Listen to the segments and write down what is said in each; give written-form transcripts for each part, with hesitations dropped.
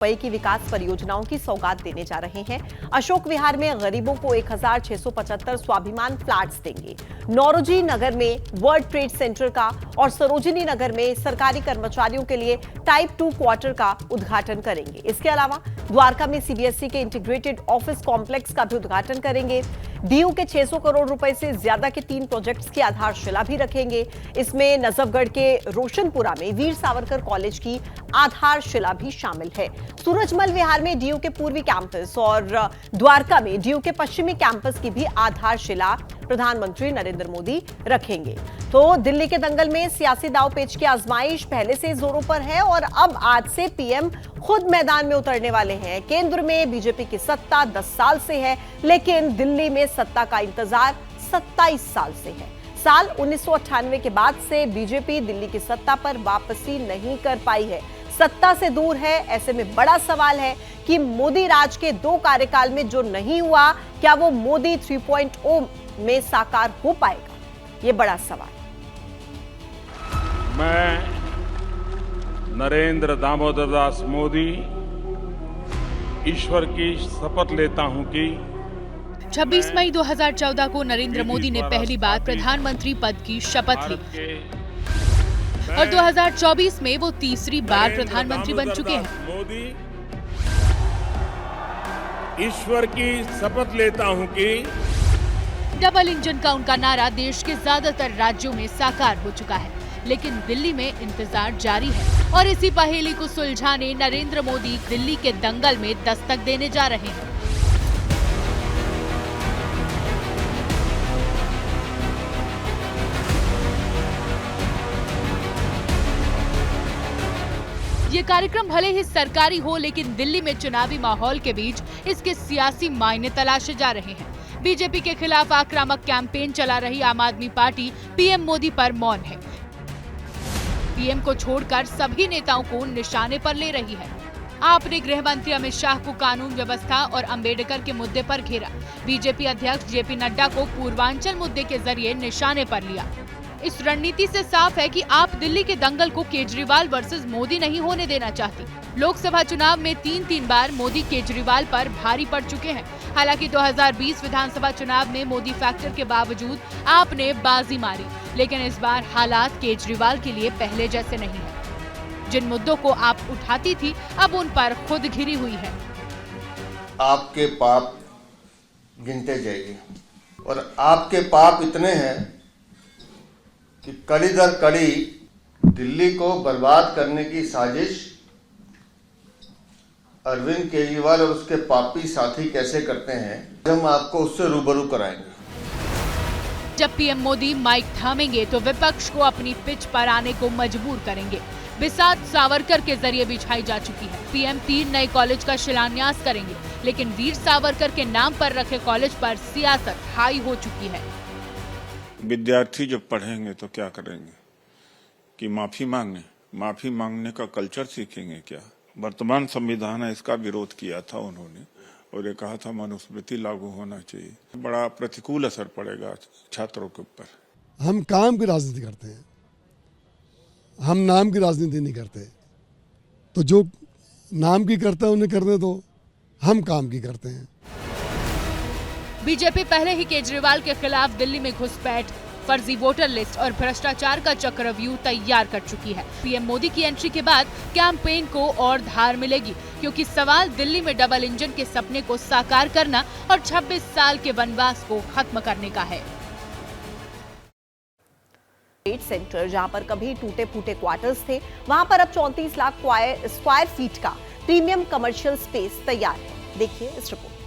रुपए की विकास परियोजनाओं की सौगात देने जा रहे हैं। अशोक विहार में गरीबों को 1675 स्वाभिमान फ्लैट्स देंगे। नौरोजी नगर में वर्ल्ड ट्रेड सेंटर का और सरोजिनी नगर में सरकारी कर्मचारियों के लिए टाइप 2 क्वार्टर का उद्घाटन करेंगे। इसके अलावा द्वारका में सीबीएसई के इंटीग्रेटेड ऑफिस कॉम्प्लेक्स का भी उद्घाटन करेंगे। डीयू के 600 करोड़ रुपए से ज्यादा के 3 प्रोजेक्ट्स की आधारशिला भी रखेंगे। इसमें नजफगढ़ के रोशनपुरा में वीर सावरकर कॉलेज की आधारशिला भी शामिल है। सूरजमल विहार में डीयू के पूर्वी कैंपस और द्वारका में डीयू के पश्चिमी कैंपस की भी आधारशिला प्रधानमंत्री नरेंद्र मोदी रखेंगे। तो दिल्ली के दंगल में सियासी दांवपेच की आजमाइश पहले से जोरों पर है और अब आज से पीएम खुद मैदान में उतरने वाले हैं। केंद्र में बीजेपी की सत्ता 10 साल से है, लेकिन दिल्ली में सत्ता का इंतजार 27 साल से है। साल 1998 के बाद से बीजेपी दिल्ली की सत्ता पर वापसी नहीं कर पाई है, सत्ता से दूर है। ऐसे में बड़ा सवाल है कि मोदी राज के 2 कार्यकाल में जो नहीं हुआ, क्या वो मोदी 3.0 में साकार हो पाएगा? ये बड़ा सवाल। मैं नरेंद्र दामोदर दास मोदी ईश्वर की शपथ लेता हूं कि 26 मई 2014 को नरेंद्र मोदी ने पहली बार प्रधानमंत्री पद की शपथ ली और 2024 में वो तीसरी बार प्रधानमंत्री बन चुके हैं। मोदी ईश्वर की शपथ लेता हूं कि डबल इंजन का उनका नारा देश के ज्यादातर राज्यों में साकार हो चुका है, लेकिन दिल्ली में इंतजार जारी है और इसी पहेली को सुलझाने नरेंद्र मोदी दिल्ली के दंगल में दस्तक देने जा रहे हैं। ये कार्यक्रम भले ही सरकारी हो, लेकिन दिल्ली में चुनावी माहौल के बीच इसके सियासी मायने तलाशे जा रहे हैं। बीजेपी के खिलाफ आक्रामक कैंपेन चला रही आम आदमी पार्टी पीएम मोदी पर मौन है। पीएम को छोड़कर सभी नेताओं को निशाने पर ले रही है। आपने गृह मंत्री अमित शाह को कानून व्यवस्था और अंबेडकर के मुद्दे पर घेरा। बीजेपी अध्यक्ष जेपी नड्डा को पूर्वांचल मुद्दे के जरिए निशाने पर लिया। इस रणनीति से साफ है कि आप दिल्ली के दंगल को केजरीवाल वर्सेस मोदी नहीं होने देना चाहती। लोकसभा चुनाव में 3 बार मोदी केजरीवाल पर भारी पड़ चुके हैं। हालांकि 2020 विधानसभा चुनाव में मोदी फैक्टर के बावजूद आपने बाजी मारी, लेकिन इस बार हालात केजरीवाल के लिए पहले जैसे नहीं है। जिन मुद्दों को आप उठाती थी, अब उन पर खुद घिरी हुई है। आपके पाप गिनते जाइए और आपके पाप इतने हैं कि कड़ी दर कड़ी दिल्ली को बर्बाद करने की साजिश अरविंद केजरीवाल और उसके पापी साथी कैसे करते हैं, हम आपको उससे रूबरू कराएंगे। जब पीएम मोदी माइक थामेंगे तो विपक्ष को अपनी पिच पर आने को मजबूर करेंगे। बिसात सावरकर के जरिए बिछाई जा चुकी है। पीएम 3 नए कॉलेज का शिलान्यास करेंगे, लेकिन वीर सावरकर के नाम पर रखे कॉलेज पर सियासत हाई हो चुकी है। विद्यार्थी जब पढ़ेंगे तो क्या करेंगे कि माफी मांगने का कल्चर सीखेंगे क्या? वर्तमान संविधान है, इसका विरोध किया था उन्होंने और ये कहा था मनुस्मृति लागू होना चाहिए। बड़ा प्रतिकूल असर पड़ेगा छात्रों के ऊपर। हम काम की राजनीति करते हैं, हम नाम की राजनीति नहीं करते। तो जो नाम की करता है उन्हें करने दो, हम काम की करते हैं। बीजेपी पहले ही केजरीवाल के खिलाफ दिल्ली में घुसपैठ, फर्जी वोटर लिस्ट और भ्रष्टाचार का चक्रव्यूह तैयार कर चुकी है। पीएम मोदी की एंट्री के बाद कैंपेन को और धार मिलेगी, क्योंकि सवाल दिल्ली में डबल इंजन के सपने को साकार करना और 26 साल के वनवास को खत्म करने का है। ट्रेड सेंटर, जहां पर कभी टूटे फूटे क्वार्टर्स थे, वहां पर अब 34 लाख स्क्वायर फीट का प्रीमियम कमर्शियल स्पेस तैयार है। देखिए इस रिपोर्ट।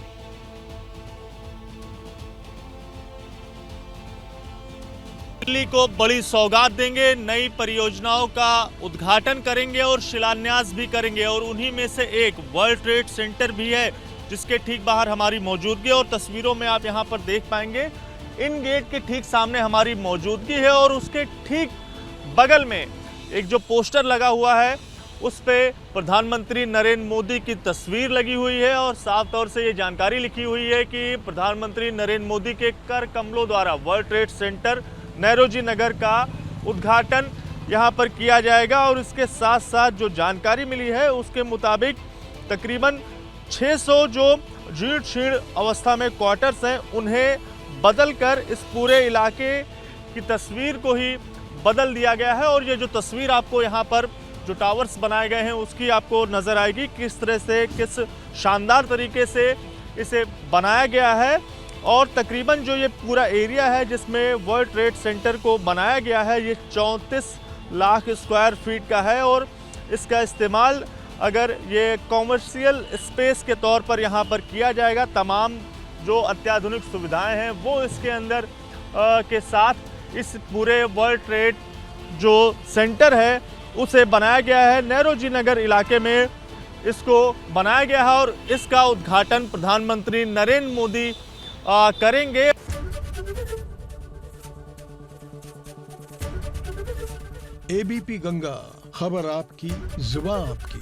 दिल्ली को बड़ी सौगात देंगे, नई परियोजनाओं का उद्घाटन करेंगे और शिलान्यास भी करेंगे। और उन्हीं में से एक वर्ल्ड ट्रेड सेंटर भी है, जिसके ठीक बाहर हमारी मौजूदगी और तस्वीरों में आप यहां पर देख पाएंगे। इन गेट के ठीक सामने हमारी मौजूदगी है और उसके ठीक बगल में एक जो पोस्टर लगा हुआ है, उस पे प्रधानमंत्री नरेंद्र मोदी की तस्वीर लगी हुई है और साफ तौर से ये जानकारी लिखी हुई है कि प्रधानमंत्री नरेंद्र मोदी के कर कमलों द्वारा वर्ल्ड ट्रेड सेंटर नौरोजी नगर का उद्घाटन यहाँ पर किया जाएगा। और इसके साथ साथ जो जानकारी मिली है उसके मुताबिक तकरीबन 600 जो जीर्ण शीर्ण अवस्था में क्वार्टर्स हैं उन्हें बदलकर इस पूरे इलाके की तस्वीर को ही बदल दिया गया है। और ये जो तस्वीर आपको यहाँ पर जो टावर्स बनाए गए हैं उसकी आपको नज़र आएगी किस तरह से, किस शानदार तरीके से इसे बनाया गया है। और तकरीबन जो ये पूरा एरिया है जिसमें वर्ल्ड ट्रेड सेंटर को बनाया गया है ये 34 लाख स्क्वायर फीट का है। और इसका इस्तेमाल अगर ये कॉमर्शियल स्पेस के तौर पर यहाँ पर किया जाएगा, तमाम जो अत्याधुनिक सुविधाएं हैं वो इसके अंदर के साथ इस पूरे वर्ल्ड ट्रेड जो सेंटर है उसे बनाया गया है। नेरोजी नगर इलाके में इसको बनाया गया है और इसका उद्घाटन प्रधानमंत्री नरेंद्र मोदी करेंगे। एबीपी गंगा, खबर आपकी, जुबान आपकी।